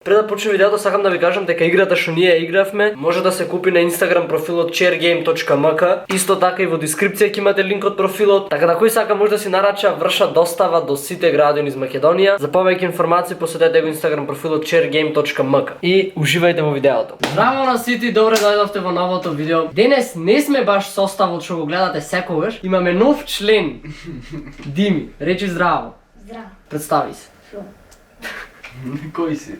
Пред да почне видеото, сакам да ви кажам дека играта што ние игравме може да се купи на Instagram профилот chairgame.mk. Исто така и во дескрипција ќе имате линк од профилот, така да кој сака може да си нарача, врша достава до сите градови низ Македонија. За повеќе информации посетете го Instagram профилот chairgame.mk. И уживајте во видеото. Здраво на сите, добре дојдовте во новото видео. Денес не сме баш составот што го гледате секогаш. Имаме нов член. Дими, речи здраво. Здраво. Представи се. Кој си?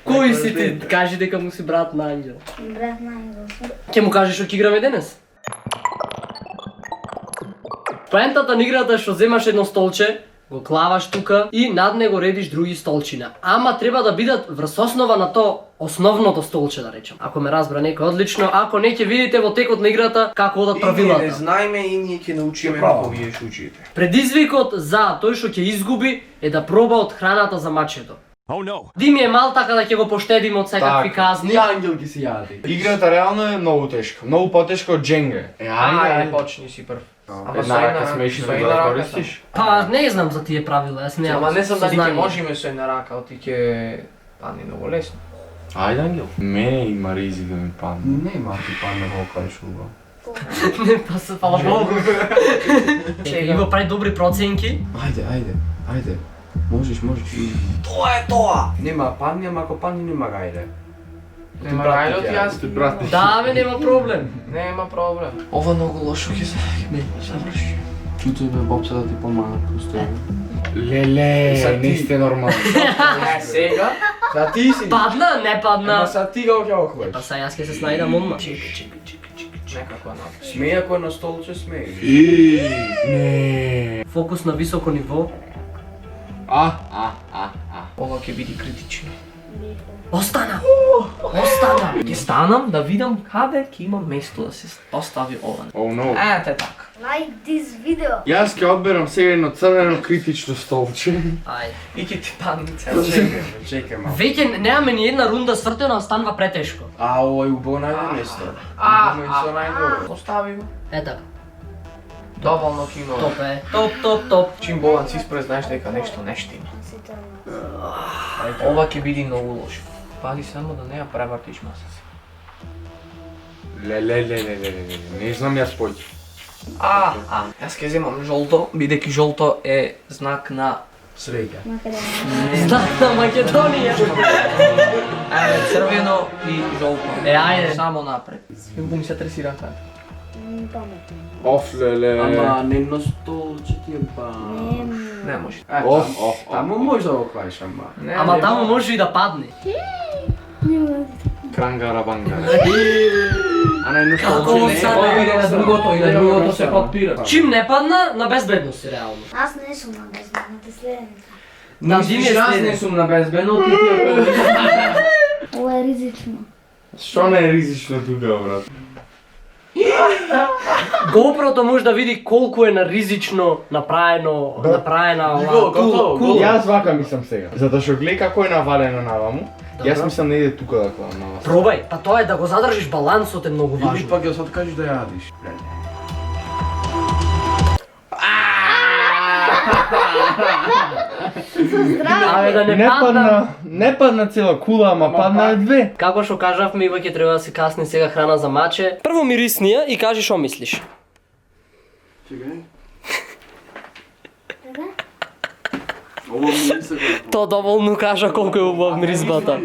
Кој си ти? Кажи дека му си брат на Ангел. Брат на Ангел. Ке му кажеш што ќе играме денес? Поентата на играта е што земаш едно столче, го клаваш тука и над него редиш други столчина. Ама треба да бидат врз основа на то основното столче, да речем. Ако ме разбра некој одлично, ако не ќе видите во текот на играта како одат правилата. И ние не знаеме и ние ќе научиме како вие ќе учите. Предизвикот за тој што ќе изгуби е да проба од храната за мачето. Oh no. Дими е мал така да ќе го поштедиме од секакви казни. И Ангел ги се јади. Играта реално е многу тешка. Многу потешка од Дженга. Ајде, почни си прв. Една рака смеши да го користиш. Па не знам за тие правила, јас немам. Ама не знам дали ќе сознание. можеме со една рака, оти ќе пани многу лесно. Ајде, Ангел. Мене има ризи да ми падне. Нема ти падне во кајшува. Не, па се фала Богу. Чекај, има прави добри проценки. Ајде. Можеш. Тоа е тоа! Нема падни, ама ако падни нема гајле. Нема гајле од јас. Да, бе, нема проблем. Нема проблем. Ова многу лошо ќе заврши. Чуто бе бопса да ти помага просто. Леле, не сте нормални. Сега? Да ти си. Падна, не Ама падна. са ти го ќе охваш. Па сега јас ќе се снајдам одма. Некако на. Смеј ако е на столче, смеј. Не. Фокус на високо ниво. Ова ќе биде критично. Остана! Ќе станам да видам каде ќе има место да се постави ова. Oh no. Ете така. Like this video. Јас ќе одберам сега едно црвено критично столче. Ајде. И ќе ти падне цел. Чекај малку. Веќе немаме ни една рунда свртена, станува претешко. А, ова е убаво најде место. Убаво и со најдобро. Постави го. Е така. Доволно ќе има. Топ е. Топ. Чим болан си спред знаеш дека нешто не штима. Ова ќе биде многу лошо. Пази само да не ја превртиш масата. Леле. Не знам јас поќе. Јас ќе земам жолто, бидејќи жолто е знак на среќа. Македонија. Знак на Македонија. Црвено и жолто. Ајде. Само напред. Како ми се треси раката. Паметно. Оф, леле. Ама не на столче ти е ба. Не може. Тамо може да го клаиш, ама. Ама таму може и да падне. Кранга. А на едно Како столче са не. не? И на другото се подпира. Чим не падна, на безбедност си реално. Аз не сум на безбедната следната. На Дими е Аз не следен. сум на безбедно, ти е Ова е ризично. Што не е ризично тука, брат? GoPro-то може да види колку е на ризично направена кул. Јас вака мислам сега. Затоа што гледа како е навалено наваму. Јас Добро. мислам да иде тука да клавам на вас. Пробај, па тоа е да го задржиш балансот е многу Или важно. пак ја се откажеш да јадиш. Абе да не падна. Не падна цела кула, ама падна две. Како што кажавме, ива ќе треба да се касни сега храна за маче. Прво мирисни ја и кажи што мислиш. Чекај. Така? Ова ми се го. То доволно кажа колку е убав миризбата.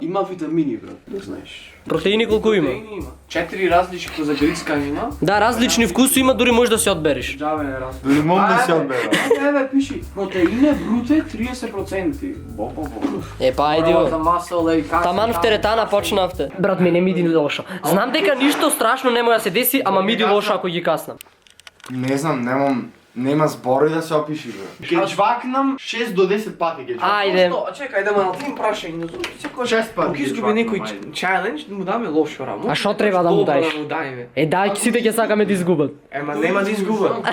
Има витамини, брат, да знаеш. Протеини колку има? Има. 4 различни за грицкан има. Да, различни вкуси има, дури можеш да се одбереш. Джаве не раз. Дали мога да се одберам? Еве пиши. Протеине бруте 30%. Бо. Е па ајде За бе. масол и каси. Таман в теретана почнавте. Брат, ми не ми иди лошо. Знам дека ништо страшно нема да се деси, ама ми иди лошо ако ги каснам. Не знам, нема збори да се опиши, бе. Ке чвакнам 6 до 10 пати ке чвакнам. Ајде. Чекај да ме натрим прашање. Секој 6 пати. Ако изгуби некој чалендж, да му даме лошо рамо. А шо треба да му Добро даеш? да му дајме. Е, дај, сите ќе сакаме да изгубат. Ема нема да изгубам.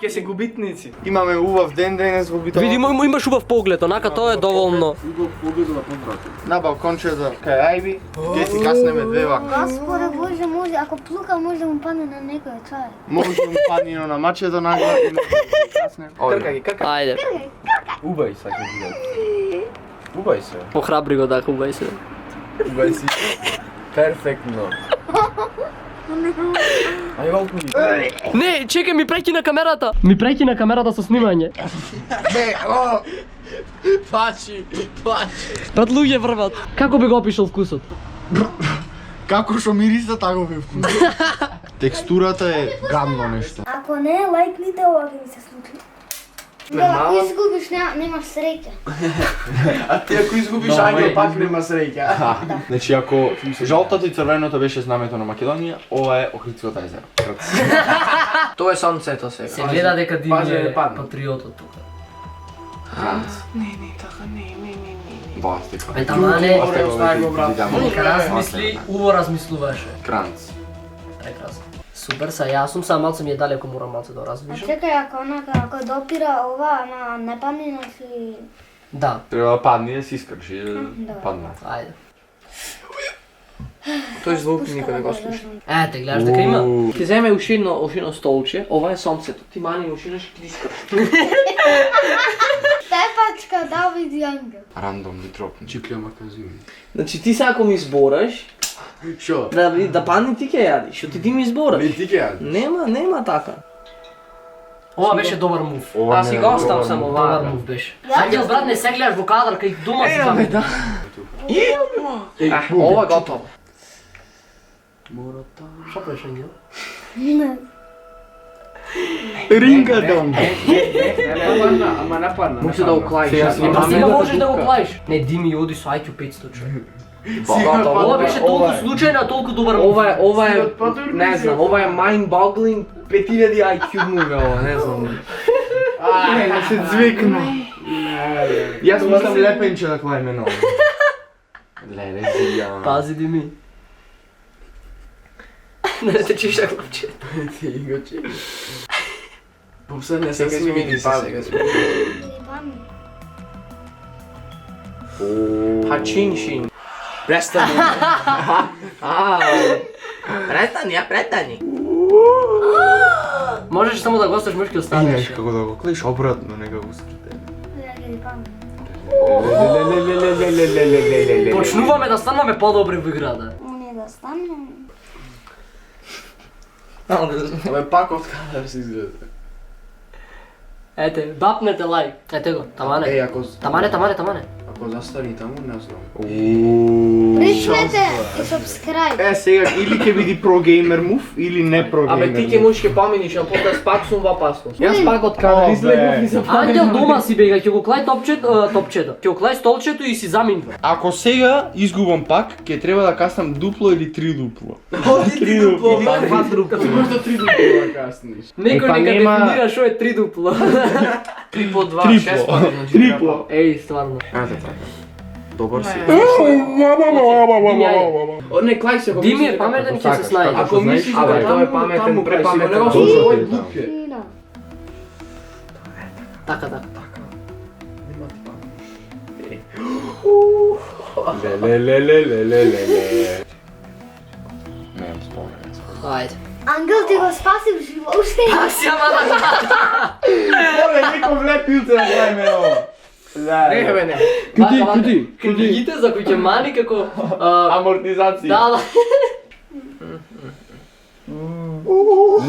Ќе се губитници. Имаме убав ден денес во битава. Види, имаш убав поглед, онака тоа е доволно. Убав поглед на подрата. На балкончето кај Ајби. Ке си каснеме две вака. Господе Боже, може, ако плука може да му падне на некој, това е. Може да му падне на мачето нагла и може да касне. Крка ги, крка. Ајде. Убај сака видео. Ubaj se. Похрабри го, да, хубај се. Ubaj si. Perfektno. Ај малку ни. Не, чекај, ми прекина камерата. Ми прекина камерата со снимање. Плачи. Пред луѓе врват. Како би го опишал вкусот? Како што мириса, тако е вкус. Текстурата е гадно нешто. Ако не, лайкните ова ќе ми се случи. Да, ако изгубиш, немаш среќа. А ти ако изгубиш ангел, пак нема среќа. Значи, ако жолтото и црвеното беше знамето на Македонија, ова е Охридското езеро. Тоа е сонцето сега. Се гледа дека Дими Пази да не е падне. патриотот тука. Басте, Бе, тамане, остави го, брат. нека размисли, уво размислуваше. Кранц. Прекрасно. Супер, са јас сум, са малце ми е далеко, морам малце да А развишам. чекај, ако допира ова, ама не падне на си... Да, Треба да падне да си искрши, да Да. падне. ајде. Тој звук никој не го слуша. Ете, гледаш дека има? Ќе земе ушино столче, ова е сонцето. Ти мани ушино ќе ти искрш. Пепачка, Давид и Ангел. Рандом да дропне. Чиклја маказини. Значи ти сега ако ми избораш, Шо? да падне ти ќе јадиш, што ти ми избораш. Не ти ќе јади. Нема така. Ова беше добар мув. Аз си го оставам само Добар оваа. мув беше. Ангел, брат, не се гледаш во кадар, кај дома си таму. Ова е готово. Шо правиш, Ангел? Не. Ринга дом. Ама нападна. Може да уклаиш. Сега Аз си имам Па сега мега можеш да го дупка. клаиш. Не, Дими оди со IQ 500 човек. Готово. Ова беше толку случајно, а толку добар мув. Ова е, не знам, ова е mind-boggling 5000 IQ муве ова, не знам. Не се звикну. Јас мислам лепенче да клајме ново. Леле, зија. Пази, Дими. Не те чиш ако че. Ти го чи. Попса не се смени сега. Или падне. Хачиншин. Престани. Престани. Можеш само да го оставиш, можеш ќе останеш. Знаеш како да го клиш обратно, нека го скрте. Или падне. Почнуваме да стануваме подобри во играта. Не да стане. Абе пак од кадар се изгледа. Ете, бапнете лайк. Ете го, тамане. Ако ако застани таму, не знам. Причнете и subscribe. Сега или ќе биде про геймер мув или не про геймер. Абе ти ќе можеш ќе поминиш, на подкаст пак сум во опасност. Јас пак од кадар излегов и Ангел дома си бега, ќе го клај топчето. Ќе го клај столчето и си заминува. Ако сега изгубам пак, ќе треба да каснам дупло или 3 дупло. Три дупло, Два друга. Може да 3 дупло да касниш. Некој Па нека нема- дефинира шо е 3 дупло. 3 по 2, 6 по 1. Трипло. Еј, стварно. Ајде така. Добар си. Дими, ајде. Не, клај се го. Дими е паметен, ќе се снајде. Ако мислиш Абе, дека тој е таму, паметен, таму препаметен. клај си го, Толку него е свој там. глупке. Фина. Така. Лелелелелелелеле. Немам спомен. Ајде. Ангел ти го спаси в живота. Пак си ама да Оле, ником лепилце да гледаме ово. Не, бе, не. Книгите за кои ќе мани како... Амортизација. Да.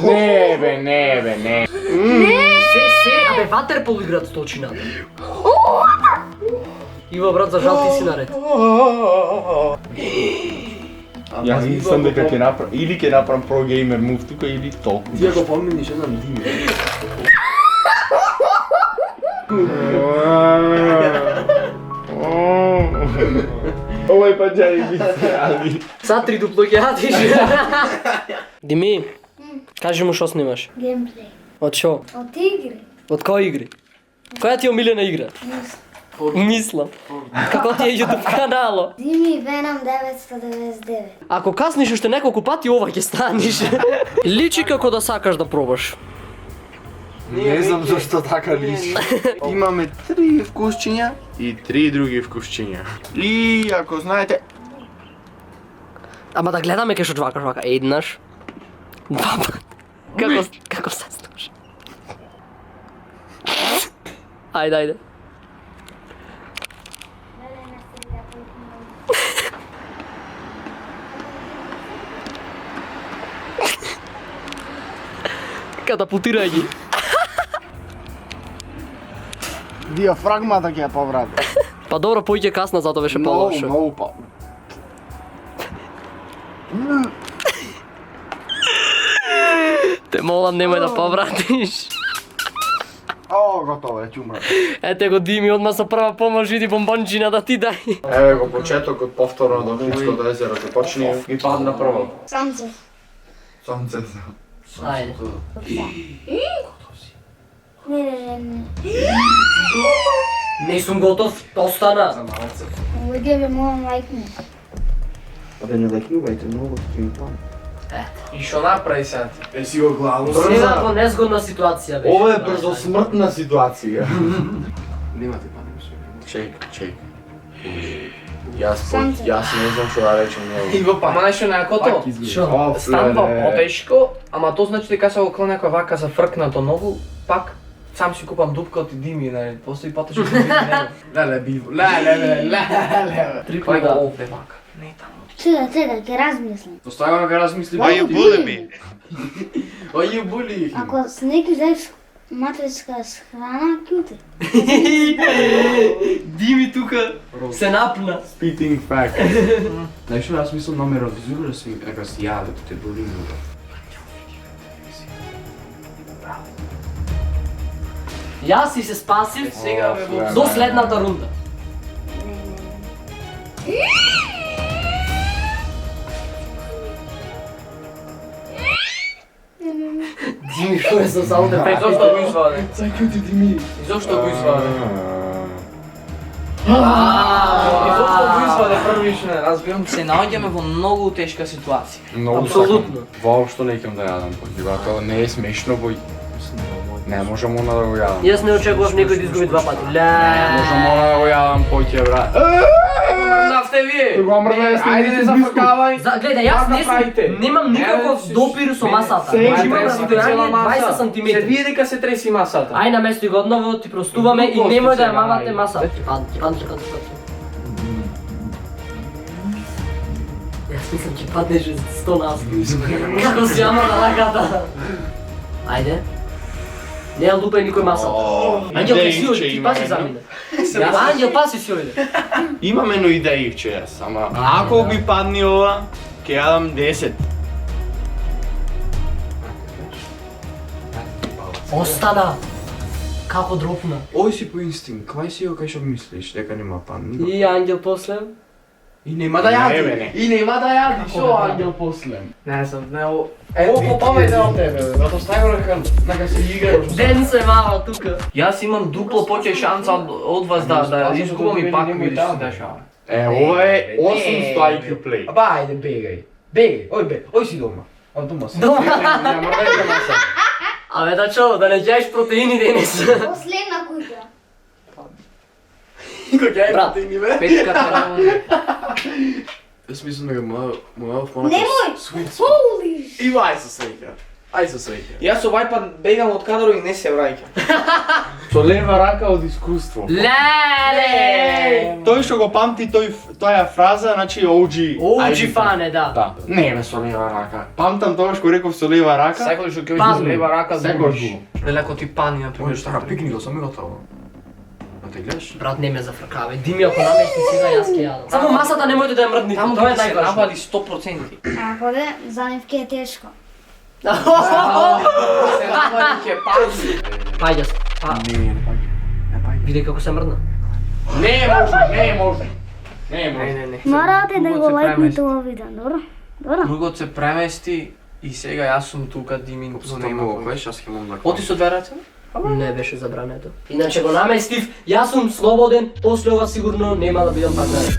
Не бе, не. Абе, ватерпол играат столчината. Ива, брат, за жал ти си наред. Јас мислам дека ќе направам или ќе направам про геймер мув тука или толку. Ти го помниш еден Дими. Овој па джари би се јави. Са 3 дупло ќе јадиш. Дими, кажи му шо снимаш. Геймплей. Од шо? От игри. Од која игри? Која ти е омилена игра? Мислам. Како ти е YouTube канало? Дими Venom 999. Ако касниш уште неколку пати, ова ќе станиш. Личи како да сакаш да пробаш. Не знам зашто така личи. Имаме 3 вкусчиња и 3 други вкусчиња. И ако знаете, Ама да гледаме кај што жвака. Еднаш. Два пати. Како се слуша? Ајде. Катапултирај ги. Диафрагмата ќе ја поврати. Па добро, поиќе касна, затоа беше полошо. Многу па. Те молам, немој да повратиш. О, готово е, чумра. Ете го Дими, одма со прва помош, иди бомбончина да ти дај. Еве го почетокот повторно до Охридското езеро започне. Ми падна прво. Самце. Сонце. Ајде. Не. Не сум готов, остана. Луѓе бе моја мајка. Абе не лекнувајте многу, ќе ми пам. И што направи сега? Е си го главно. Сега во незгодна ситуација беше. Ова е брзосмртна ситуација. Немате паника. Чек. Јас не знам што да речем него. Ама нешто некото? Шо? Станува потешко, ама тоа значи дека се околу некоја вака зафркнато ногу, пак сам си купам дупка од Дими, нели, постои потешко од Дими. Леле биво. Леле. Три Кој пуда. го овде вака? Не таму. Чека, ќе размислам. Оставаме да размисли. Why you bully me? Why you bully? Ако с некој знаеш матерска храна, кјуте. Дими тука се напна. Spitting fact. Знаеш што, јас мислам намерно визурно си дека си јаде, те боли многу. Јас си се спасив Сега бе во до следната рунда. Дими, кој е со саунд ефект? Зошто го изваде? Сакам ти Дими. И зошто го изваде? И зошто го изваде првично? Разбирам, се наоѓаме во многу тешка ситуација. Многу Апсолутно. сакам. Воопшто не ќе да јадам потива, тоа не е смешно бој. Не можам она да го јадам. Јас не очекував некој да изгуби два пати. Не можам она да го јадам поќе, брат. Мрдавте вие! Го мрдавте, Ајде не зафркавај! Гледај, јас не направите. сум, немам никаков допир со масата. се Значи, имам треси разстојание 20 Се сантиметри. вие дека се треси масата. Ај на место и го одново, ти простуваме и Глупости немој да ја сега, мавате ајде. масата. Падни. Јас мислам ќе паднеш 100 нас. Како си ама на раката. Ајде. Не ја лупај никој масата. Ангел, ти си ојде, ти паси за мене. Ангел, паси си ојде. Имам едно идејивче јас, ама ако би падни ова, ќе јадам 10. Остана. Како дропна. Ој си по инстинкт, кај си кај што мислиш дека нема пан. И Ангел после. И нема да Не, бе, јади. не. И нема да јади. Како Шо да ангел после? Не знам, не ово... О, памете од тебе, бе. Зато ставам нека се играш. Ден се мава тука. Јас имам дупло повеќе шанса од вас да изгубам и пак видиш се дешава. Ова е 800 IQ play. Аба, ајде, бегај. Ој си дома. А дома си. Дома. Нема да ја маса. Абе да чо, да не ѓаеш протеини денес. Последна куќа. Брат, Петка терamo. Јас мислам дека моја фона. Немој! Sweet. Holy shit! Има ај со среќа. Ај со среќа. Јас овај пат бегам од кадрот и не се враќам. Со лева рака од искуство. леле! Тој што го памти тоја фраза, значи OG. Оуџи фане, да. Да. Не бе со лева рака. Памтам тоа што реков со лева рака. Секој што ќе Пазни. оди лева рака Секогаш думаш. Леле ако ти пани на пример Ој што така пикникот сам готово. А те гледаш? Брат, не ме зафркавај. Дими, ако намешти сега, јас ќе јадам. Само масата немојте да ја мрдните, Таму тоа е ќе се најважно. навали 100%. Ако де, за нив ке е тешко. Се навали ќе пази. Паѓа се. Не паѓа. Види како се мрдна. Не е можно, не е можно. Не е можно. Не. Морате да Многу го се лајкнете премести. ова видео, добро? Добро? Другот се премести и сега јас сум тука, Димин го Со нема. тоа кој јас ќе мом да. Оти со две раце? Не беше забрането. Иначе го наместив, јас сум слободен, после ова сигурно нема да бидам партнер.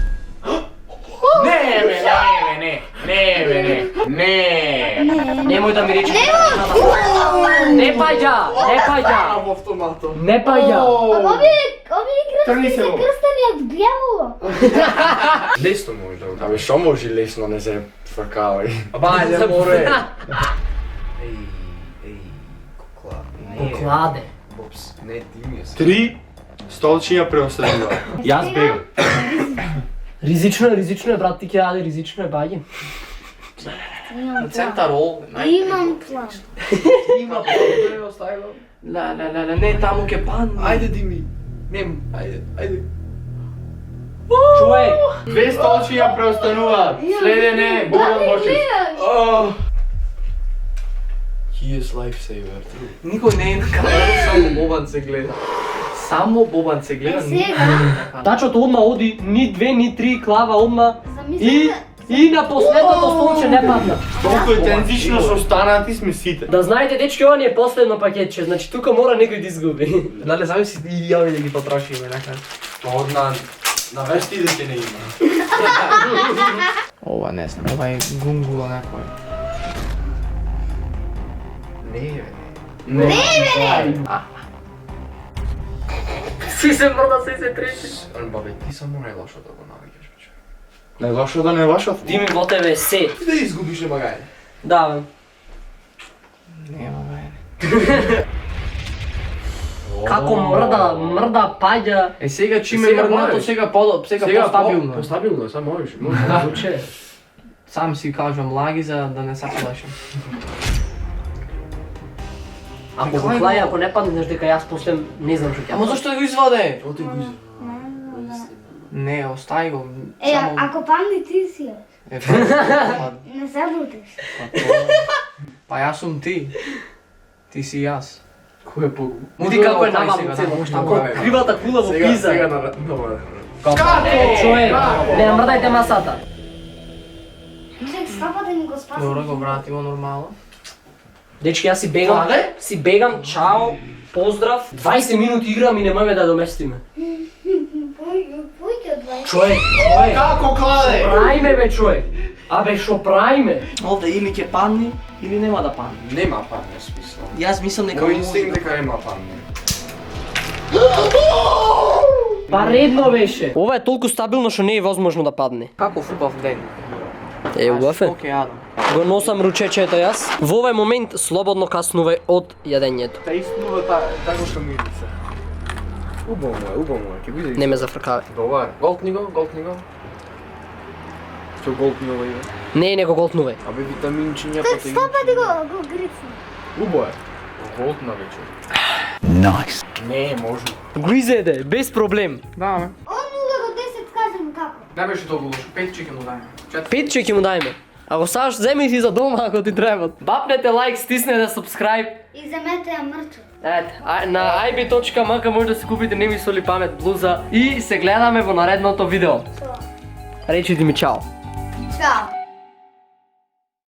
Не бе, не. Немој да ми речеш. Не паѓа, не паѓа. Во автоматот. Не паѓа. Овие Трни крстни се се ово. крстени од бјаво. Лесно може да. Абе што може лесно не се фркавај. Аба, ајде, море. Еј, кокла. Покладе. Бобс, не Дими. 3 столчиња преоставува. Јас бегам. Ризично е, брат, ти ќе јаде, ризично е, баѓе. Имам На центар ол. Имам план. Има проблем, оставило. Не, таму ќе падне. Ајде, Дими. Нем, ајде. Човек, 2 столчиња преостануваат. Следене, Богдан Бошев. He is lifesaver. Никој не е на камера, само Бобан се гледа. Само Бобан се гледа. Сега, тачото одма оди, ни 2, ни 3 клава одма замислете и на последното столче не падна. Толку е тензично што останати сме сите. Да знаете, дечки, ова ни е последно пакетче, значи тука мора некој да изгуби. Дале, замисли и јави да ги потрошиме накрај. Орна, на вести дете не има. Ова не знам, ова е гунгула некој. Не, бе. Си се мрда, си се треши. Бабе, ти само најлошо да го навигаш, бе. Најлошо да не лошо. Дими, во тебе е се. Ти да изгубиш, нема гајде. Да, бе. Нема бе. Како мрда, паѓа. Е сега чиме Сега мрднато, можеш. сега постабилно. Постабилно е, само можеш. Звуче. Сам си кажувам лаги за да не се плашам. Ако го клаја, ако не падне, знаеш дека јас после не знам што ќе. Ама зашто да го изваде? Оти го иза. Не, остави го. Е, ако падне ти си, Е, не се бутиш. па јас сум ти. Ти си јас. Кој е по... Види како е наваму цело. Како кривата кула во пиза. Сега на... Човек, не ја мрдајте масата. Мислех стапа да ни го спаси. Добро го вратимо нормално. Дечки, јас си бегам, чао, поздрав. 20 минути играм и немаме да доместиме. Појќе од 20. Човек, Како кладе? праиме бе човек. Абе, шо праиме? Овде или ќе падне, или нема да падне. Нема падне смисла. Јас мислам дека Мој може инстинкт да дека нема падне. Па редно беше. Ова е толку стабилно што не е возможно да падне. Каков убав ден. Е, убав е. Што ќе јадам? Го носам ручечето јас. Во овој момент слободно каснувај од јадењето. Та истинува тако што мирица. Убаво е, ќе биде. Не ме зафркавај. Добар. Голтни го. Што голтни ова има? Не, не го голтнувај. Абе витаминчиња, Так протеин. стопа да го грицни. Убаво е. Голтна вече. Не, може. Гризеде, без проблем. Да, ме. Од 0 до 10 кажем како. Не беше толку лошо. 5 ќе му дајме. 5 ќе му дајме. Ако саш, земи си за дома ако ти требат. Бапнете лайк, стиснете subscribe. И земете ја мрчо. Ете, на ib.mk може да си купите Не ми соли памет блуза и се гледаме во наредното видео. Со. Речи ти ми чао. Чао.